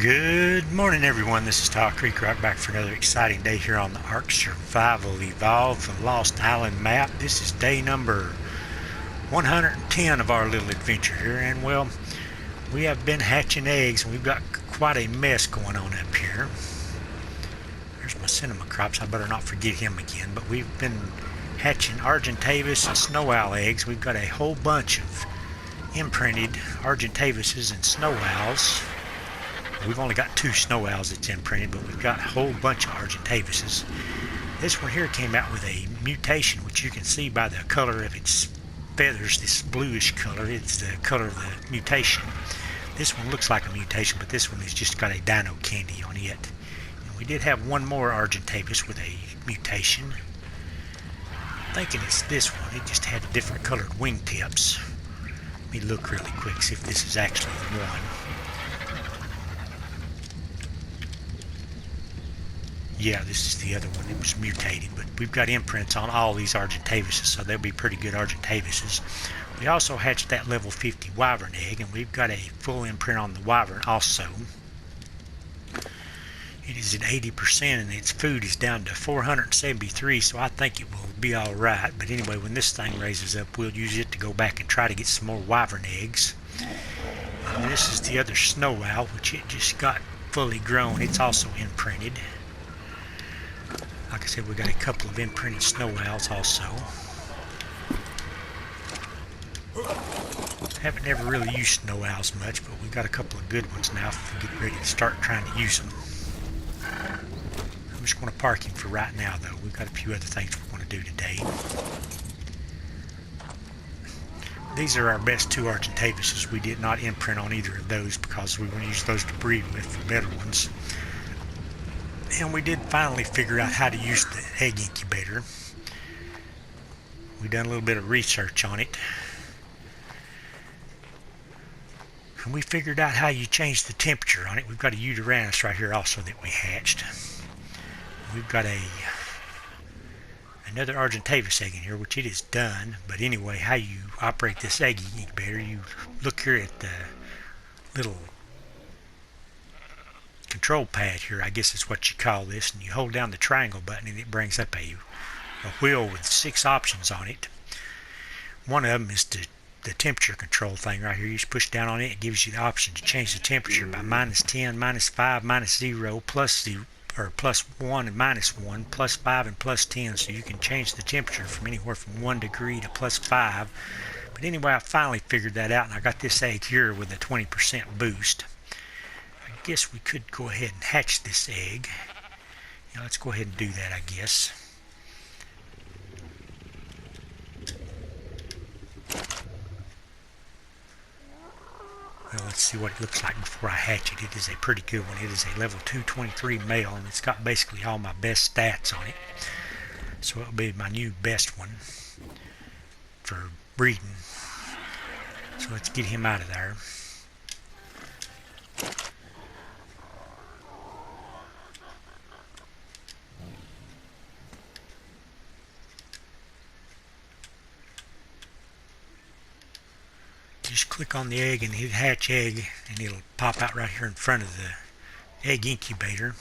Good morning, everyone. This is Todd Creek Rock back for another exciting day here on the ARK Survival Evolve, the Lost Island map. This is day number 110 of our little adventure here, and well, we have been hatching eggs, and we've got quite a mess going on up here. There's my cinnamon crops. I better not forget him again, but we've been hatching Argentavis and snow owl eggs. We've got a whole bunch of imprinted Argentavises and snow owls. We've only got 2 snow owls that's imprinted, but we've got a whole bunch of Argentavises. This one here came out with a mutation, which you can see by the color of its feathers, this bluish color. It's the color of the mutation. This one looks like a mutation, but this one has just got a dino candy on it. And we did have one more Argentavis with a mutation. I'm thinking it's this one. It just had different colored wingtips. Let me look really quick, see if this is actually the one. Yeah, this is the other one. It was mutated, but we've got imprints on all these Argentavises, so they'll be pretty good Argentavises. We also hatched that level 50 wyvern egg, and we've got a full imprint on the wyvern also. It is at 80%, and its food is down to 473, so I think it will be alright. But anyway, when this thing raises up, we'll use it to go back and try to get some more wyvern eggs. And this is the other snow owl, which it just got fully grown. It's also imprinted. Like I said, we got a couple of imprinted snow owls also. Haven't ever really used snow owls much, but we've got a couple of good ones now if we get ready to start trying to use them. I'm just going to park him for right now, though. We've got a few other things we want to do today. These are our best 2 Argentavises. We did not imprint on either of those because we want to use those to breed with for better ones. And we did finally figure out how to use the egg incubator. We done a little bit of research on it. And we figured out how you change the temperature on it. We've got a Yutyrannus right here also that we hatched. We've got another Argentavis egg in here, which it is done. But anyway, how you operate this egg incubator, you look here at the little control pad here, I guess is what you call this, and you hold down the triangle button and it brings up a wheel with 6 options on it. One of them is the temperature control thing right here. You just push down on it, it gives you the option to change the temperature by -10, -5, -0, +0, or +1 and -1, +5 and +10, so you can change the temperature from anywhere from 1 degree to +5. But anyway, I finally figured that out, and I got this egg here with a 20% boost. I guess we could go ahead and hatch this egg. Yeah, let's go ahead and do that, I guess. Well, let's see what it looks like before I hatch it. It is a pretty good one. It is a level 223 male, and it's got basically all my best stats on it. So it'll be my new best one for breeding. So let's get him out of there. Just click on the egg and hit hatch egg, and it'll pop out right here in front of the egg incubator.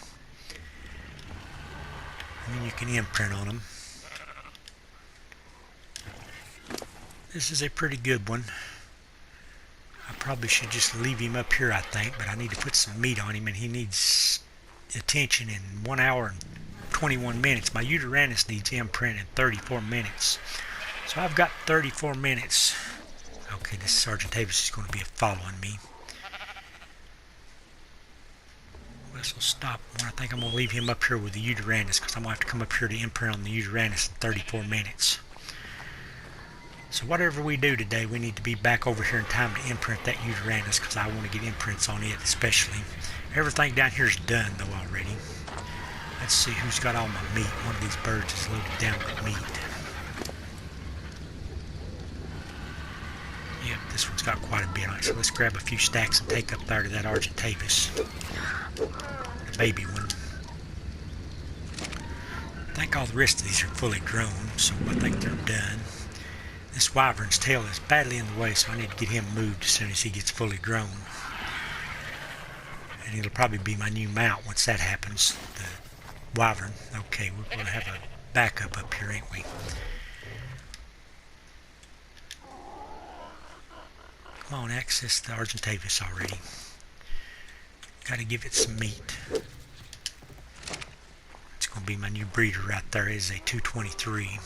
And then you can imprint on them. This is a pretty good one. I probably should just leave him up here, I think, but I need to put some meat on him, and he needs attention in 1 hour and 21 minutes. My Yutyrannus needs imprint in 34 minutes. So I've got 34 minutes. Okay, this Argentavis is going to be following me. This will stop. I think I'm going to leave him up here with the Yutyrannus because I'm going to have to come up here to imprint on the Yutyrannus in 34 minutes. So whatever we do today, we need to be back over here in time to imprint that Yutyrannus because I want to get imprints on it especially. Everything down here is done though already. Let's see who's got all my meat. One of these birds is loaded down with meat. Yep, this one's got quite a bit on it, so let's grab a few stacks and take up there to that Argentavis, the baby one. I think all the rest of these are fully grown, so I think they're done. This wyvern's tail is badly in the way, so I need to get him moved as soon as he gets fully grown. and it'll probably be my new mount once that happens, the wyvern. Okay, we're going to have a backup up here, ain't we? Come on, access the Argentavis already. Got to give it some meat. It's going to be my new breeder right there. It is a 223.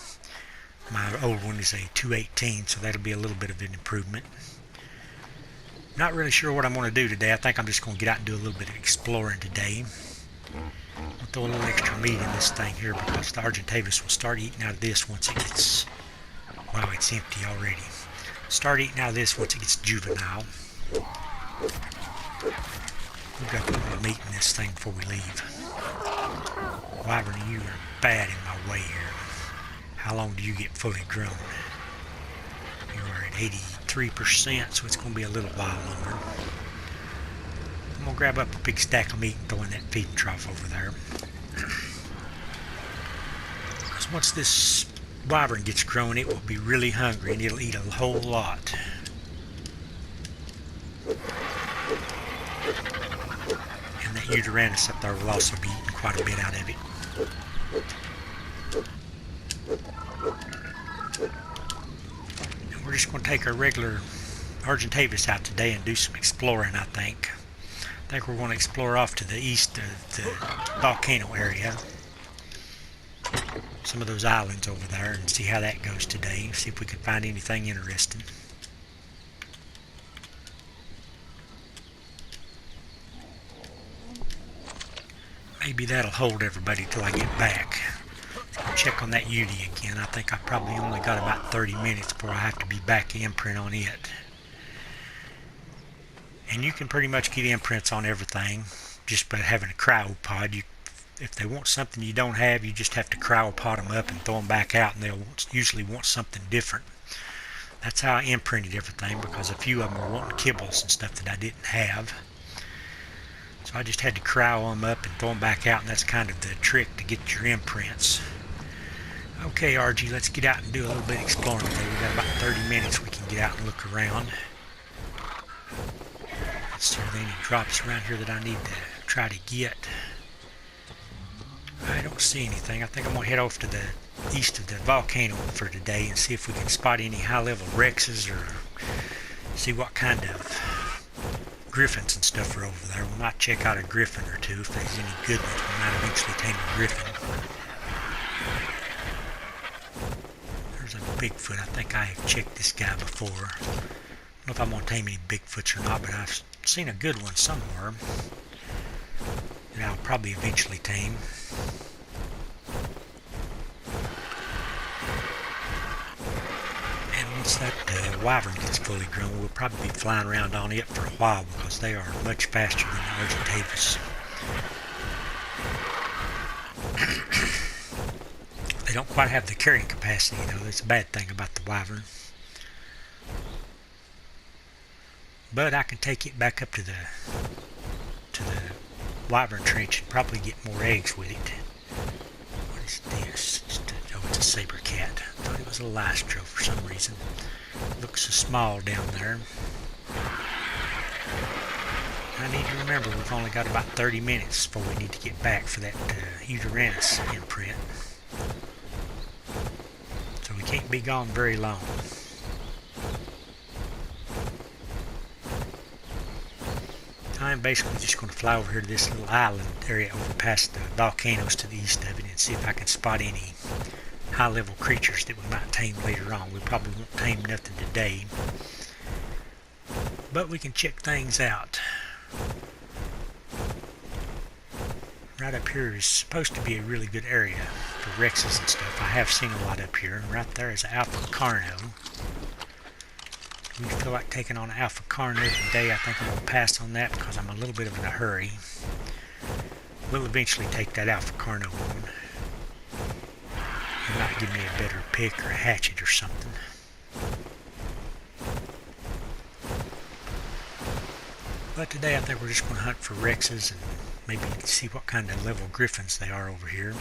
My old one is a 218, so that'll be a little bit of an improvement. Not really sure what I'm going to do today. I think I'm just going to get out and do a little bit of exploring today. I'll throw a little extra meat in this thing here because the Argentavis will start eating out of this once it gets... Wow, it's empty already. Start eating out of this once it gets juvenile. We've got to put a little meat in this thing before we leave. Wyvern, you are bad in my way here. How long do you get fully grown? You are at 83%, so it's going to be a little while longer. I'm going to grab up a big stack of meat and throw in that feeding trough over there. Because once this wyvern gets grown, it will be really hungry and it'll eat a whole lot. And that Yutyrannus up there will also be eating quite a bit out of it. And we're just going to take our regular Argentavis out today and do some exploring, I think. I think we're going to explore off to the east of the volcano area. Some of those islands over there and see how that goes today. See if we can find anything interesting. Maybe that'll hold everybody till I get back. Check on that Yuty again. I think I probably only got about 30 minutes before I have to be back to imprint on it. And you can pretty much get imprints on everything just by having a cryopod. If they want something you don't have, you just have to cryopod them up and throw them back out, and they'll usually want something different. That's how I imprinted everything, because a few of them were wanting kibbles and stuff that I didn't have. So I just had to cryo them up and throw them back out, and that's kind of the trick to get your imprints. Okay, RG, let's get out and do a little bit of exploring today. We've got about 30 minutes we can get out and look around. Let's see if there are any drops around here that I need to try to get. I don't see anything. I think I'm going to head off to the east of the volcano for today and see if we can spot any high-level Rexes or see what kind of griffins and stuff are over there. We might check out a griffin or two. If there's any good ones, we might eventually tame a griffin. There's a Bigfoot. I think I have checked this guy before. I don't know if I'm going to tame any Bigfoots or not, but I've seen a good one somewhere that I'll probably eventually tame. And once that wyvern gets fully grown, we'll probably be flying around on it for a while because they are much faster than the Argentavis. They don't quite have the carrying capacity, though. That's a bad thing about the wyvern. But I can take it back up to the wyvern trench and probably get more eggs with it. What is this? Oh, it's a saber cat. I thought it was a lystro for some reason. Looks so small down there. I need to remember we've only got about 30 minutes before we need to get back for that Yutyrannus imprint. So we can't be gone very long. I'm basically just going to fly over here to this little island area over past the volcanoes to the east of it and see if I can spot any high-level creatures that we might tame later on. We probably won't tame nothing today, but we can check things out. Right up here is supposed to be a really good area for Rexes and stuff. I have seen a lot up here. Right there is Alpha Carno. We feel like taking on an Alpha Carno today. I think I'm going to pass on that because I'm a little bit of in a hurry. We'll eventually take that Alpha Carno on. It might give me a better pick or a hatchet or something. But today I think we're just going to hunt for Rexes and maybe see what kind of level griffins they are over here.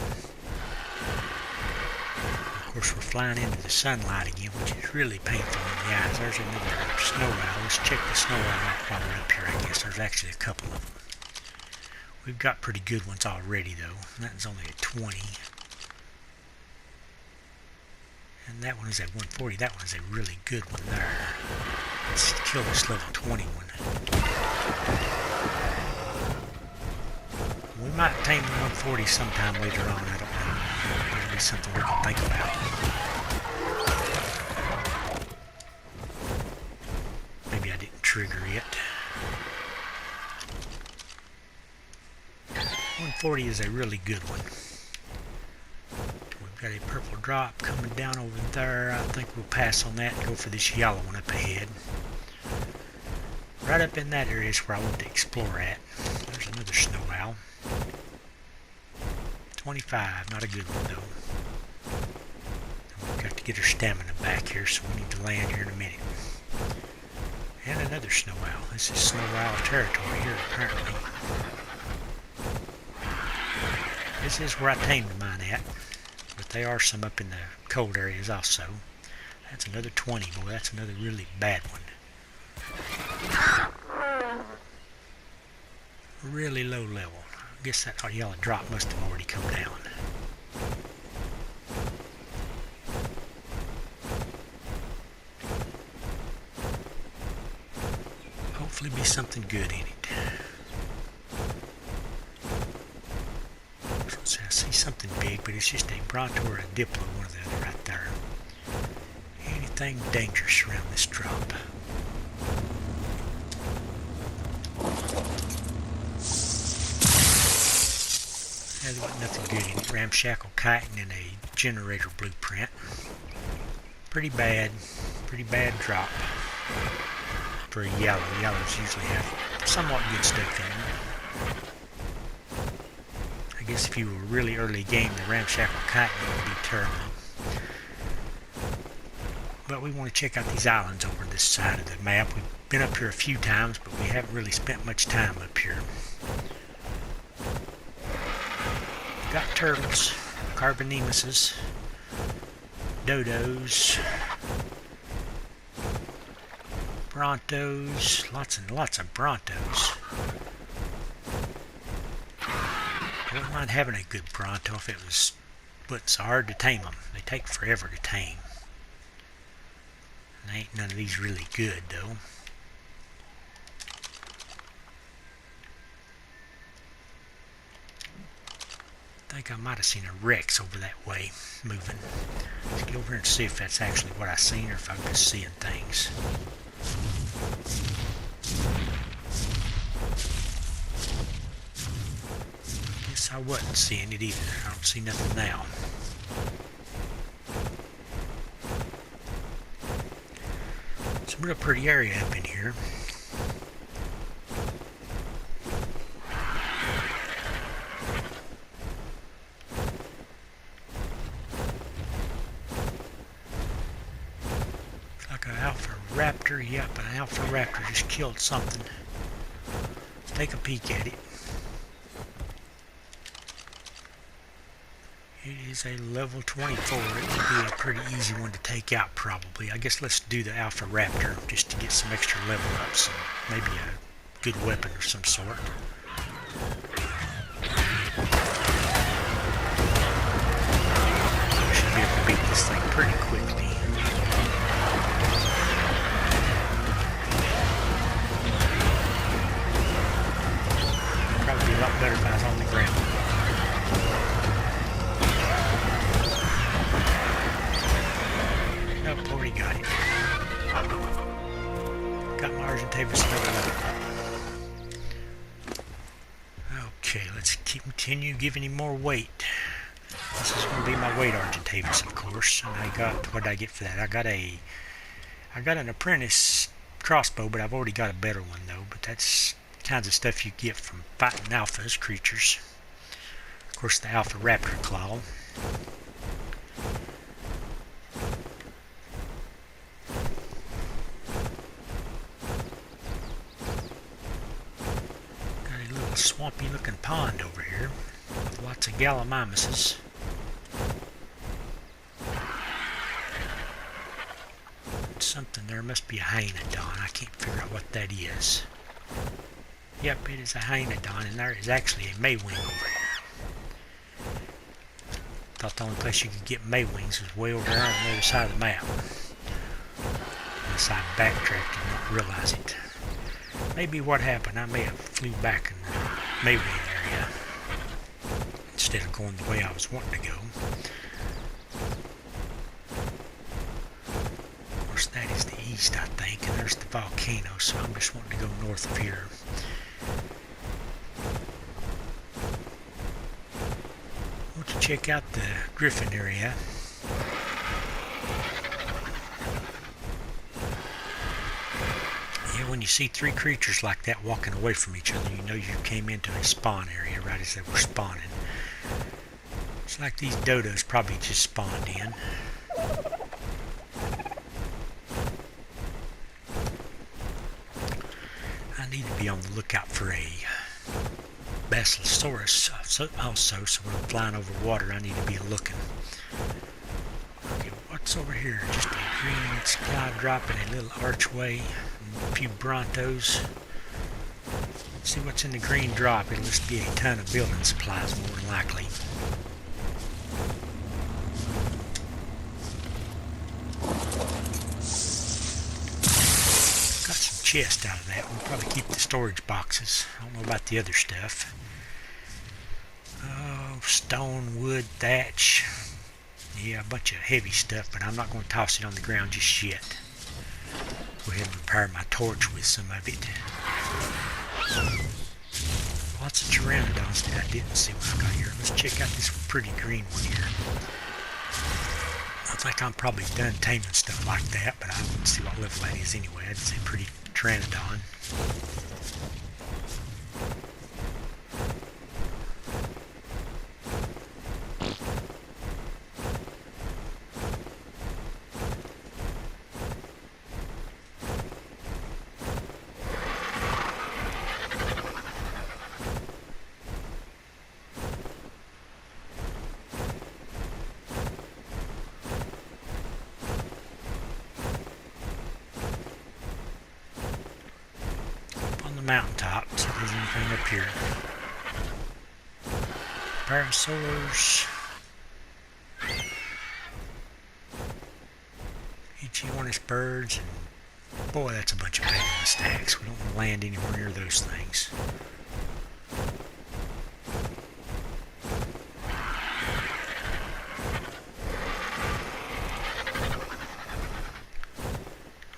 Of course, we're flying into the sunlight again, which is really painful in the eyes. There's another snow owl. Let's check the snow owl out while we're up here, I guess. There's actually a couple of them. We've got pretty good ones already though. That one's only a 20. And that one is a 140. That one is a really good one there. Let's kill this level 20 one. We might tame the 140 sometime later on. I don't know. That'll be something we can think about. Maybe I didn't trigger it. 140 is a really good one. We've got a purple drop coming down over there. I think we'll pass on that and go for this yellow one up ahead. Right up in that area is where I want to explore at. There's another snow owl. 25, not a good one though. We've got to get her stamina back here, so we need to land here in a minute. And another snow owl. This is snow owl territory here apparently. This is where I tamed mine at, but there are some up in the cold areas also. That's another 20, boy, that's another really bad one. Really low level. I guess that yellow drop must have already come down. Hopefully be something good in it. I see something big, but it's just a Bronto or a Diplo, one or the other right there. Anything dangerous around this drop? There wasn't nothing good in it. Ramshackle chitin and a generator blueprint. Pretty bad drop for a yellow. Yellows usually have somewhat good stuff in them. I guess if you were really early game, the Ramshackle chitin would be terrible. But we want to check out these islands over this side of the map. We've been up here a few times, but we haven't really spent much time up here. Got turtles, carbonemuses, dodos, Brontos, lots and lots of Brontos. I wouldn't mind having a good Bronto if it was, but it's hard to tame them. They take forever to tame. And ain't none of these really good though. I think I might have seen a Rex over that way moving. Let's get over here and see if that's actually what I seen or if I'm just seeing things. Guess I wasn't seeing it either. I don't see nothing now. It's a real pretty area up in here. Raptor, yep, an alpha raptor just killed something. Let's take a peek at it. It is a level 24. It would be a pretty easy one to take out probably. I guess let's do the alpha raptor just to get some extra level ups and maybe a good weapon of some sort. We should be able to beat this thing pretty quickly. Probably be a lot better if I was on the ground. Nope, already got it. Got my Argentavis another level. Okay, let's continue giving him more weight. This is going to be my weight Argentavis, of course. And I got, what did I get for that? I got an apprentice crossbow, but I've already got a better one though. But that's kinds of stuff you get from fighting alphas creatures. Of course, the alpha raptor claw. Got a little swampy looking pond over here with lots of gallimimuses. Something there, must be a hyena, Don. I can't figure out what that is. Yep, it is a hynodon, and there is actually a maywing over here. Thought the only place you could get maywings was way over there on the other side of the map. Unless I backtracked and not realize it. Maybe what happened, I may have flew back in the maywing area instead of going the way I was wanting to go. Of course, that is the east, I think, and there's the volcano, so I'm just wanting to go north of here. I want to check out the Griffin area. Yeah, when you see three creatures like that walking away from each other, you know you came into a spawn area right as they were spawning. It's like these dodos probably just spawned in. I need to be on the lookout for a Basilosaurus also, so when I'm flying over water I need to be looking. Okay, what's over here? Just a green sky drop and a little archway and a few Brontos. Let's see what's in the green drop. It'll just be a ton of building supplies more than likely. Got some chest out of that. We'll probably keep the storage boxes. I don't know about the other stuff. Oh, stone, wood, thatch. Yeah, a bunch of heavy stuff, but I'm not going to toss it on the ground just yet. Go ahead and repair my torch with some of it. Lots of pteranodons that I didn't see when I got here. Let's check out this pretty green one here. I think I'm probably done taming stuff like that, but I wouldn't see what level that is anyway. I'd say pretty pteranodon. Mountaintop, so if there's anything up here. Parasaurs. Yutyrannus birds, and boy, that's a bunch of paper stacks. We don't want to land anywhere near those things.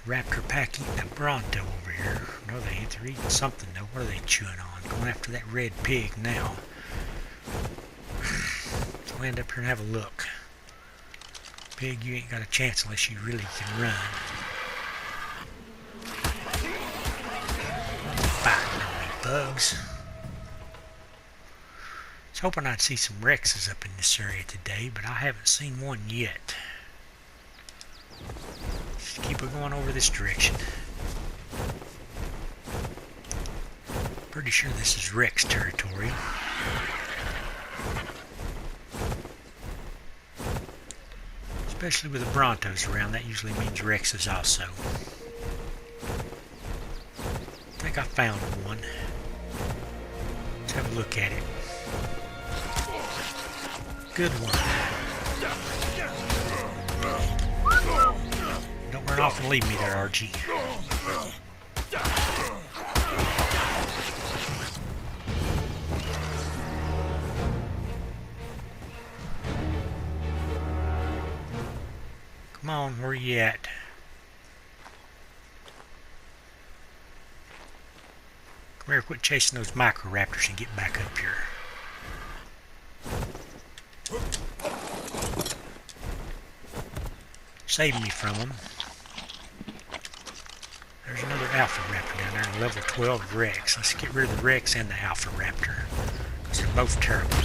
Raptor pack eating a Bronto over here. No, they ain't. They're eating something though. What are they chewing on? Going after that red pig now. So we'll end up here and have a look. Pig, you ain't got a chance unless you really can run. Biting on me, bugs. I was hoping I'd see some Rexes up in this area today, but I haven't seen one yet. Just keep it going over this direction. Pretty sure this is Rex territory. Especially with the Brontos around, that usually means Rexes also. I think I found one. Let's have a look at it. Good one. Don't run off and leave me there, RG. Come on, where you at? Come here, quit chasing those microraptors and get back up here. Save me from them. There's another alpha raptor down there, level 12 Rex. Let's get rid of the Rex and the alpha raptor, because they're both terrible.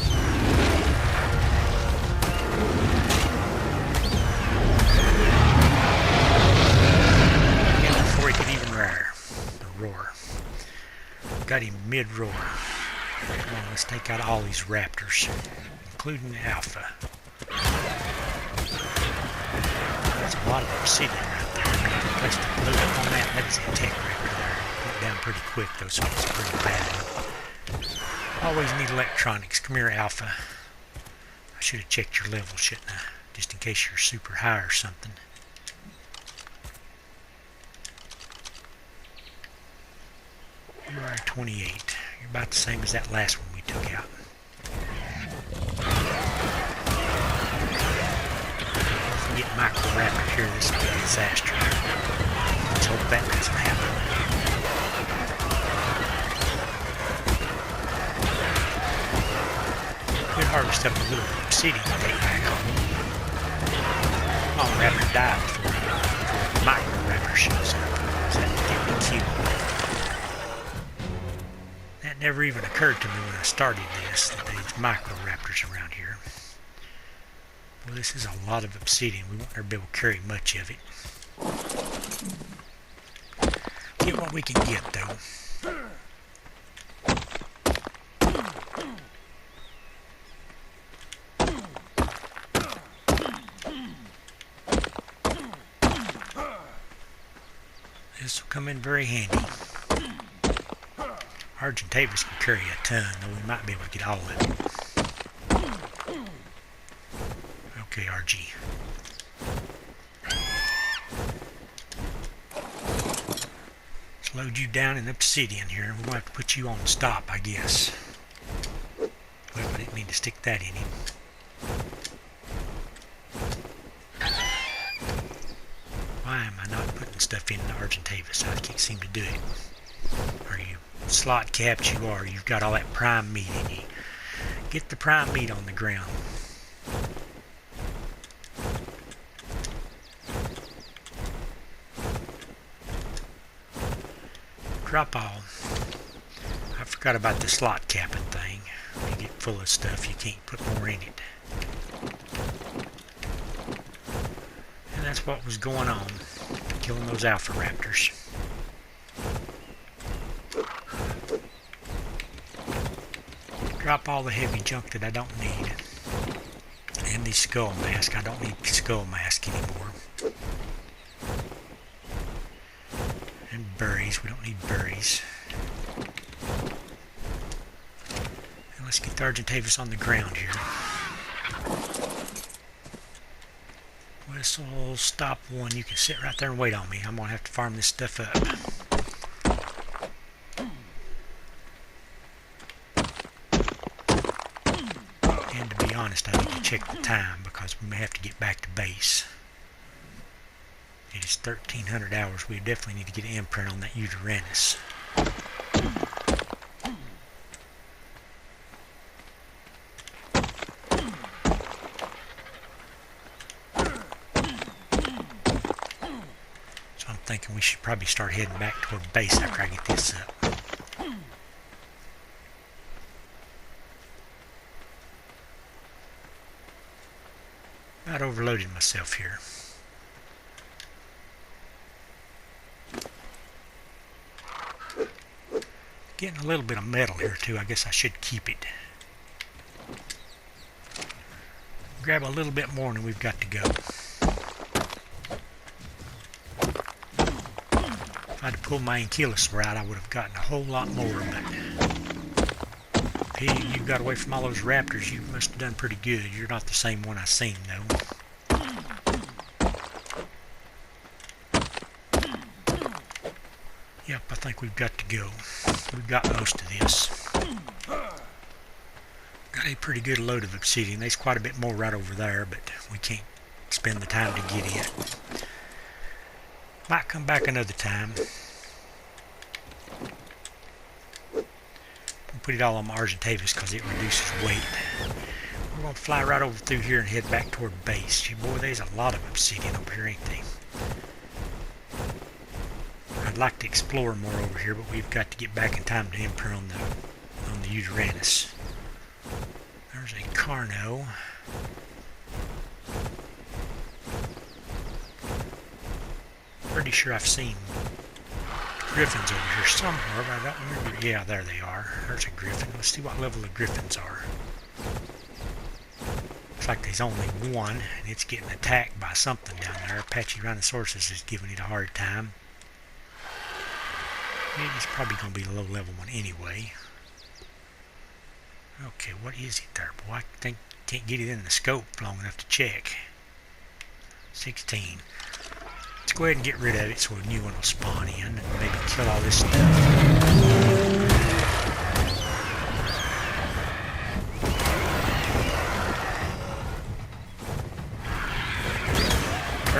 Before he could even roar. Got him mid-roar. Come on, let's take out all these raptors, including the alpha. There's a lot of them sitting right there. Place to load up on that. That is a tech raptor there. it down pretty quick though, so it's pretty bad. Always need electronics. Come here, Alpha. I should have checked your level, shouldn't I? Just in case you're super high or something. You are 28. You're about the same as that last one we took out. If we get Microraptor here, this will be a disaster. Let's hope that doesn't happen. Could harvest up a little obsidian to take back home. Oh, raptor died before the Microraptor shows up. So that didn't kill him. That never even occurred to me when I started this, that there's Microraptors around here. Well, this is a lot of obsidian. We won't ever be able to carry much of it. Get what we can get, though. This will come in very handy. Argentavis can carry a ton, though we might be able to get all of it. Okay, RG. Let's load you down in obsidian here. We're going to have to put you on stop, I guess. Well, I didn't mean to stick that in him. Why am I not putting stuff in the Argentavis? I can't seem to do it. Are you slot capped? You are. You've got all that prime meat in you. Get the prime meat on the ground. Drop all. I forgot about the slot capping thing. When you get full of stuff, you can't put more in it. And that's what was going on. Killing those alpha raptors. Drop all the heavy junk that I don't need. And the skull mask. I don't need skull mask anymore. And berries. We don't need berries. And let's get the Argentavis on the ground here. Whistle, stop one. You can sit right there and wait on me. I'm going to have to farm this stuff up. And to be honest, I need to check the time because we may have to get back to base. It is 1,300 hours. We definitely need to get an imprint on that Yutyrannus. So I'm thinking we should probably start heading back toward base after I get this up. About overloaded myself here. Getting a little bit of metal here too. I guess I should keep it. Grab a little bit more than we've got to go. If I'd pulled my ankylosaur out, I would have gotten a whole lot more, but Pig, you got away from all those raptors. You must have done pretty good. You're not the same one I seen, though. Yep, I think we've got to go. We've got most of this. Got a pretty good load of obsidian. There's quite a bit more right over there, but we can't spend the time to get it. Might come back another time. I'll put it all on my Argentavis because it reduces weight. We're going to fly right over through here and head back toward base. Boy, there's a lot of obsidian over here, ain't there? I'd like to explore more over here, but we've got to get back in time to imprint on the Yutyrannus. There's a Carno. Pretty sure I've seen griffins over here somewhere, but I don't remember. Yeah, there they are. There's a griffin. Let's see what level the griffins are. Looks like there's only one, and it's getting attacked by something down there. Apache Rhinoceros is giving it a hard time. It's probably going to be a low level one anyway. Okay, what is it there? Boy, I can't get it in the scope long enough to check. 16. Let's go ahead and get rid of it so a new one will spawn in and maybe kill all this stuff.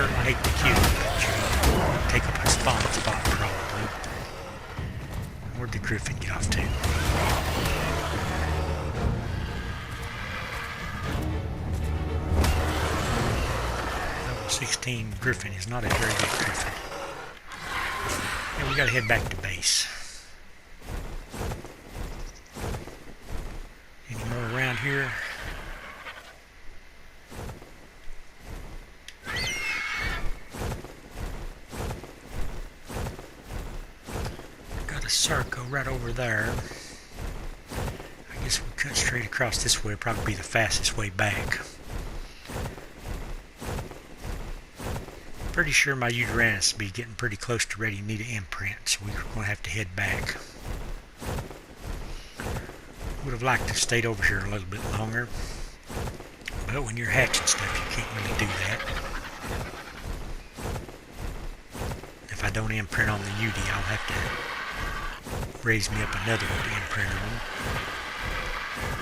I hate the cube, but you take up a spawn spot probably. Where'd the griffin get off to? 16 griffin is not a very good griffin. And we gotta head back to base. Any more around here? Got a circle right over there. I guess we'll cut straight across this way, probably be the fastest way back. Pretty sure my Yutyrannus will be getting pretty close to ready to need an imprint, so we're going to have to head back. Would have liked to have stayed over here a little bit longer, but when you're hatching stuff you can't really do that. If I don't imprint on the Yuty, I'll have to raise me up another one to imprint on.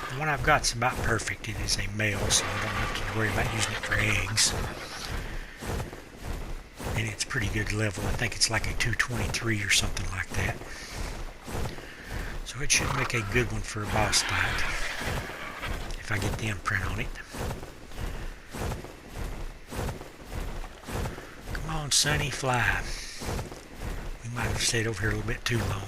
The one I've got is about perfect. It is a male, so I don't have to worry about using it for eggs. And it's pretty good level. I think it's like a 223 or something like that. So it should make a good one for a boss fight if I get the imprint on it. Come on, Sonny, fly. We might have stayed over here a little bit too long.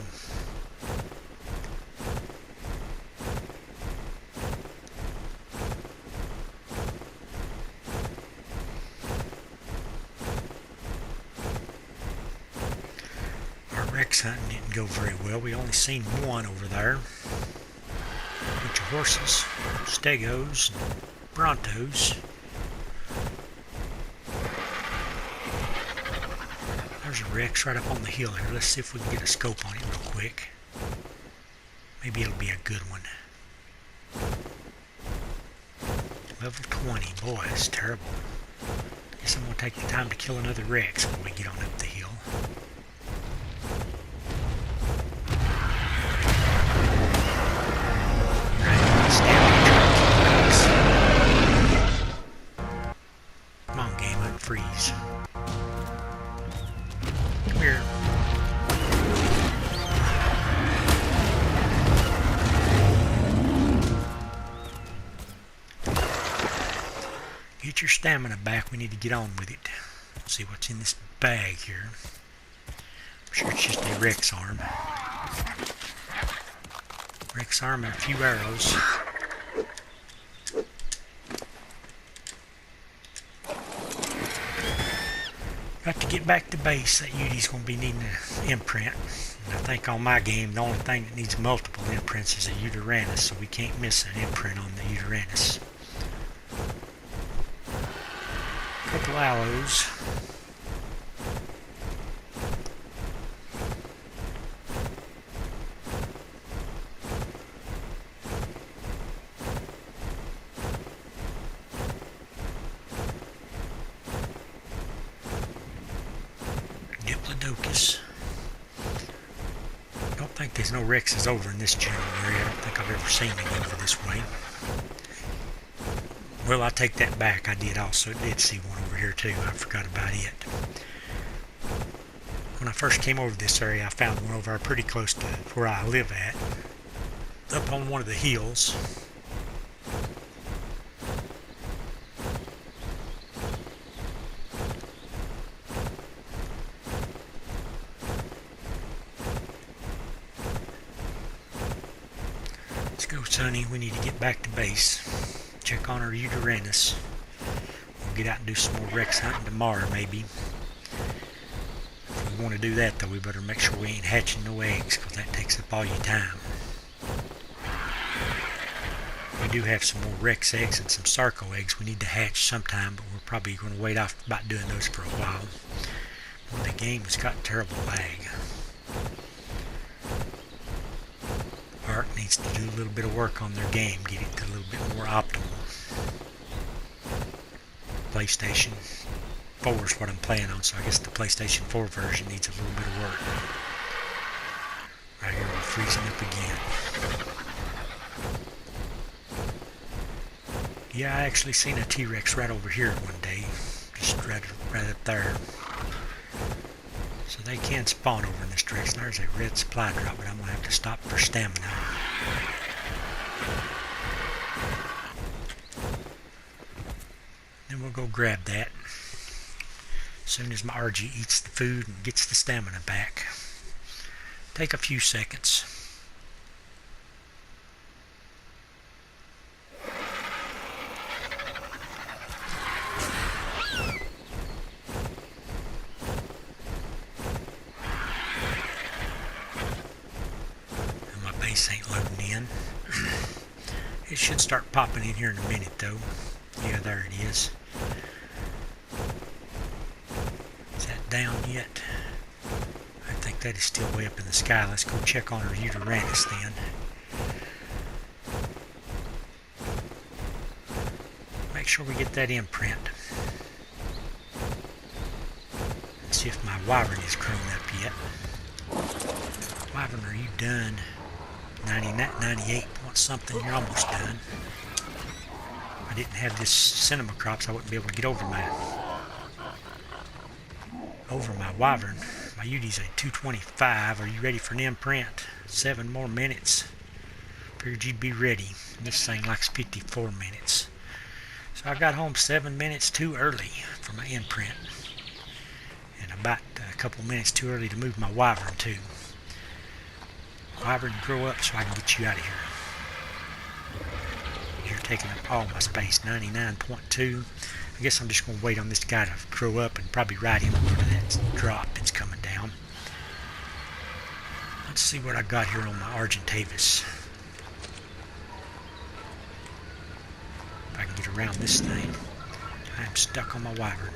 Rex hunting didn't go very well. We only seen one over there. A bunch of horses, stegos, and brontos. There's a Rex right up on the hill here. Let's see if we can get a scope on it real quick. Maybe it'll be a good one. Level 20. Boy, that's terrible. Guess I'm going to take the time to kill another Rex when we get on up the hill. Freeze. Come here. Get your stamina back. We need to get on with it. Let's see what's in this bag here. I'm sure it's just a Rex arm. Rex arm and a few arrows. Got to get back to base. That Yuty's going to be needing an imprint. And I think on my game, the only thing that needs multiple imprints is a Yutyrannus, so we can't miss an imprint on the Yutyrannus. Couple aloes. I don't think there's no Rexes over in this general area. I don't think I've ever seen any over this way. Well, I take that back. I did see one over here too. I forgot about it. When I first came over this area, I found one over pretty close to where I live at. Up on one of the hills. Let's go, Sonny. We need to get back to base. Check on our Yutyrannus. We'll get out and do some more Rex hunting tomorrow, maybe. If we want to do that, though, we better make sure we ain't hatching no eggs, because that takes up all your time. We do have some more Rex eggs and some Sarco eggs we need to hatch sometime, but we're probably going to wait off about doing those for a while. Well, the game has got terrible lag. needs to do a little bit of work on their game, get it to a little bit more optimal. PlayStation 4 is what I'm playing on, so I guess the PlayStation 4 version needs a little bit of work. Right here we're freezing up again. Yeah, I actually seen a T-Rex right over here one day, just right up there. So they can spawn over in this direction. There's a red supply drop, but I'm going to have to stop for stamina. Then we'll go grab that as soon as my RG eats the food and gets the stamina back. Take a few seconds. Ain't loading in. It should start popping in here in a minute though. Yeah, there it is. Is that down yet? I think that is still way up in the sky. Let's go check on our Yutyrannus then. Make sure we get that imprint. Let's see if my wyvern is grown up yet. Wyvern, are you done? 98 point something, you're almost done. If I didn't have this cinema crops, I wouldn't be able to get over my wyvern. My Yuty's a 225. Are you ready for an imprint? 7 more minutes. Figured you'd be ready. This thing likes 54 minutes. So I got home 7 minutes too early for my imprint. And about a couple minutes too early to move my wyvern too. Wyvern, grow up so I can get you out of here. You're taking up all my space. 99.2. I guess I'm just going to wait on this guy to grow up and probably ride him over to that drop that's coming down. Let's see what I got here on my Argentavis. If I can get around this thing. I'm stuck on my wyvern.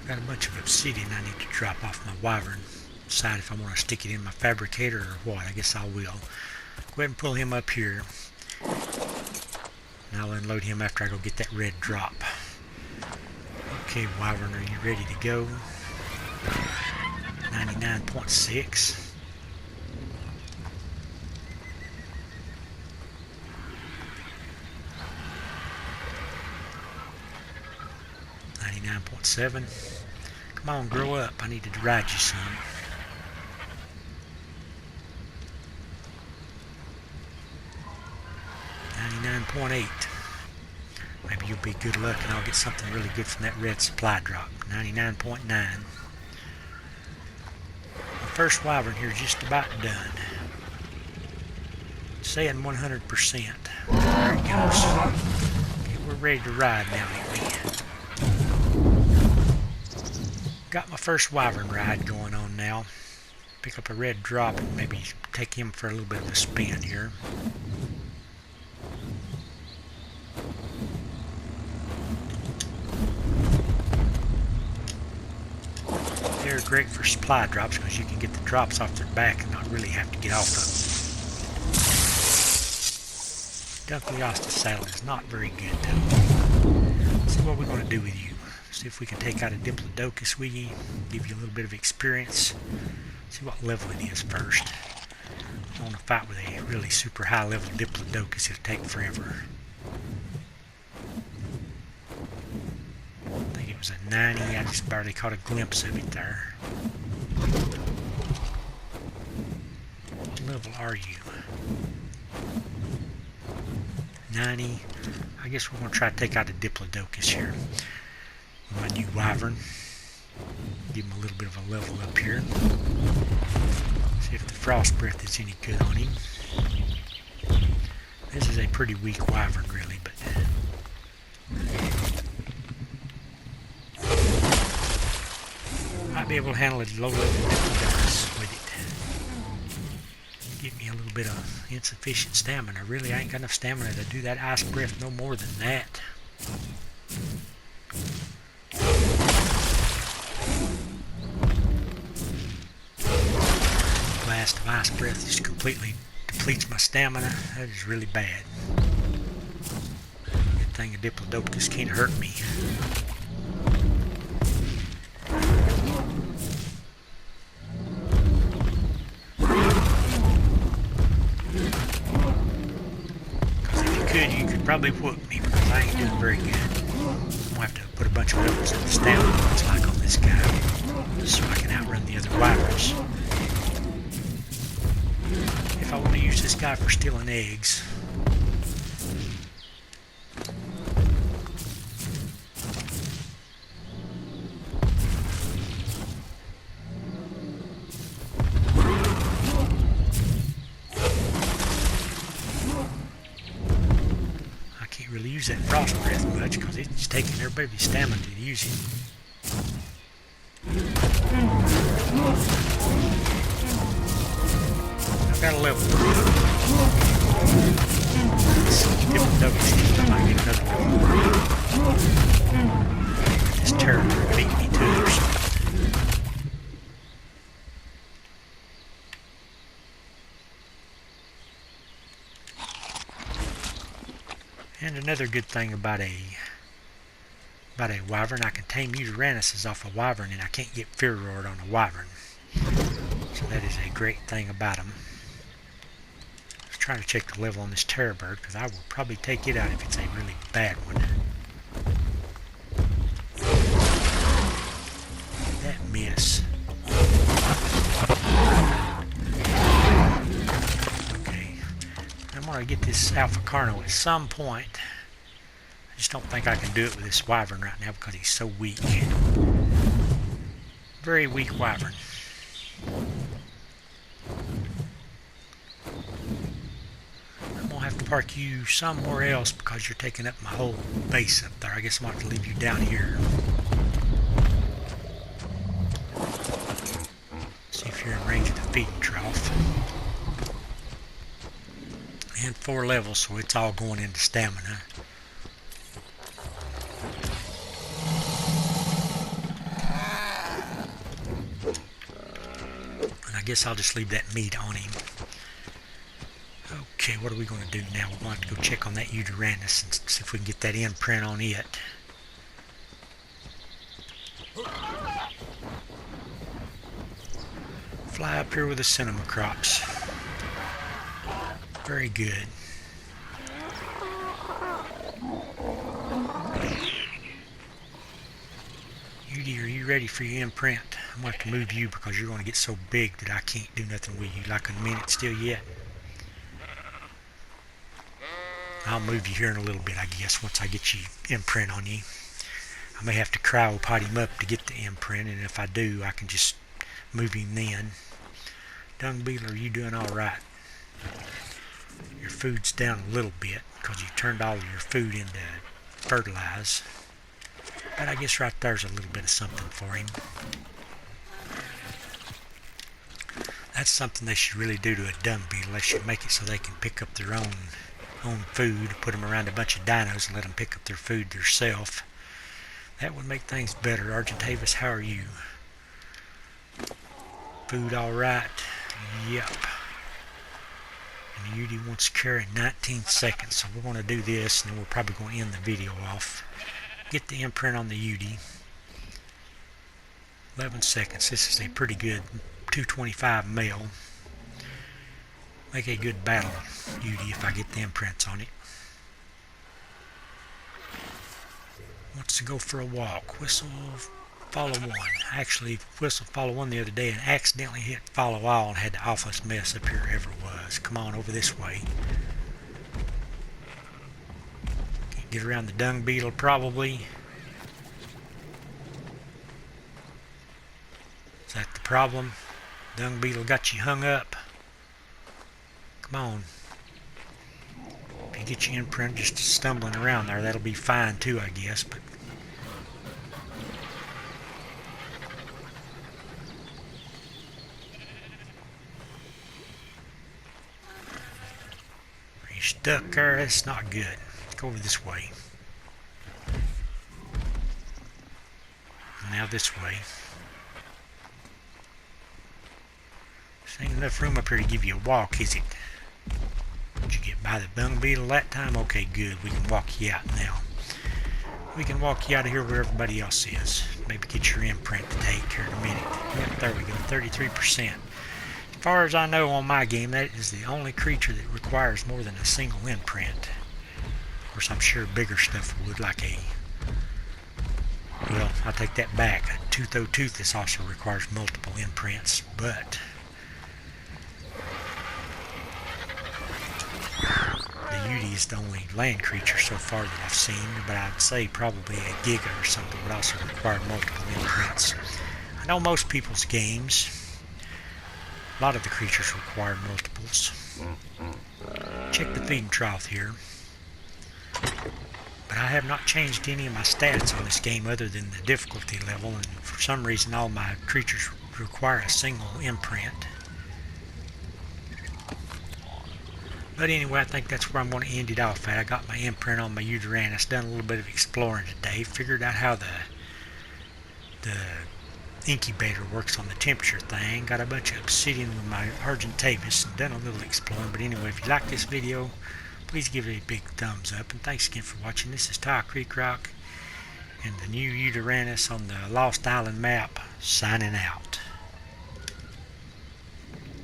Got a bunch of obsidian I need to drop off my wyvern. Decide if I want to stick it in my fabricator or what. I guess I will. Go ahead and pull him up here. And I'll unload him after I go get that red drop. Okay, wyvern, are you ready to go? 99.6. .7. Come on, grow up. I need to ride you some. 99.8. Maybe you'll be good luck and I'll get something really good from that red supply drop. 99.9. My first wyvern here is just about done. Saying 100%. There it goes. Okay, we're ready to ride now, ain't we? Got my first wyvern ride going on now. Pick up a red drop and maybe take him for a little bit of a spin here. They're great for supply drops because you can get the drops off their back and not really have to get off of them. Dunkley saddle is not very good though. Let's see what we're going to do with you. See if we can take out a Diplodocus with you, give you a little bit of experience. See what level it is first. I want to fight with a really super high level Diplodocus. It'll take forever. I think it was a 90. I just barely caught a glimpse of it there. What level are you? 90. I guess we're going to try to take out a Diplodocus here. My new wyvern. Give him a little bit of a level up here. See if the frost breath is any good on him. This is a pretty weak wyvern really, but might be able to handle a low level Diplodocus with it. Give me a little bit of insufficient stamina. Really, I ain't got enough stamina to do that ice breath no more than that. loss of ice breath just completely depletes my stamina. That is really bad. Good thing a Diplodocus can't hurt me. You could probably whoop me because I ain't doing very good. I'm gonna have to put a bunch of levels in the stamina, looks like, on this guy, so I can outrun the other wyverns. If I want to use this guy for stealing eggs, really use that frost breath much because it's taking everybody's stamina to use it. I've got a level 3. Different doubles, I might get another level 3. This turret beat me to it or something. And another good thing about a wyvern, I can tame Yutyrannus off a wyvern, and I can't get fear roared on a wyvern. So that is a great thing about them. Let's try to check the level on this terror bird, because I will probably take it out if it's a really bad one. That miss. I'm going to get this Alpha Carno at some point. I just don't think I can do it with this wyvern right now because he's so weak. Very weak wyvern. I'm going to have to park you somewhere else because you're taking up my whole base up there. I guess I'm going to have to leave you down here. See if you're in range of the feeding trough. And 4 levels, so it's all going into stamina. And I guess I'll just leave that meat on him. Okay, what are we going to do now? We're going to have to go check on that Yutyrannus and see if we can get that imprint on it. Fly up here with the cinema crops. Very good. Yuty, are you ready for your imprint? I'm going to have to move you because you're going to get so big that I can't do nothing with you. Like a minute still yet? I'll move you here in a little bit, I guess, once I get you imprint on you. I may have to cryopod him up to get the imprint, and if I do, I can just move him then. Dung beetle, are you doing all right? Your food's down a little bit because you turned all of your food into fertilize. But I guess right there's a little bit of something for him. That's something they should really do to a dung beetle. They should make it so they can pick up their own food, put them around a bunch of dinos and let them pick up their food themselves. That would make things better. Argentavis, how are you? Food all right? Yep. And Yuty wants to carry 19 seconds, so we're going to do this, and then we're probably going to end the video off. Get the imprint on the Yuty. 11 seconds. This is a pretty good 225 male. Make a good battle Yuty if I get the imprints on it. Wants to go for a walk. Whistle follow one. I actually whistled follow one the other day and accidentally hit follow all and had the awfulest mess up here ever was. Come on over this way. Can't get around the dung beetle probably. Is that the problem? Dung beetle got you hung up. Come on. If you get your imprint just stumbling around there, that'll be fine too, I guess. But are you stuck there? That's not good. Let's go over this way. And now this way. Ain't enough room up here to give you a walk, is it? Did you get by the dung beetle that time? Okay, good. We can walk you out now. We can walk you out of here where everybody else is. Maybe get your imprint to take here in a minute. Yep, there we go, 33%. As far as I know on my game, that is the only creature that requires more than a single imprint. Of course, I'm sure bigger stuff would, like well, I take that back. A Toothless also requires multiple imprints, but the Yuty is the only land creature so far that I've seen, but I'd say probably a Giga or something would also require multiple imprints. I know most people's games, a lot of the creatures require multiples. Check the feeding trough here. But I have not changed any of my stats on this game other than the difficulty level, and for some reason all my creatures require a single imprint. But anyway, I think that's where I'm going to end it off at. I got my imprint on my Yutyrannus, done a little bit of exploring today, figured out how the incubator works on the temperature thing, got a bunch of obsidian with my Argentavis, and done a little exploring. But anyway, if you like this video, please give it a big thumbs up, and thanks again for watching. This is Ty Creek Rock and the new Yutyrannus on the Lost Island map, signing out.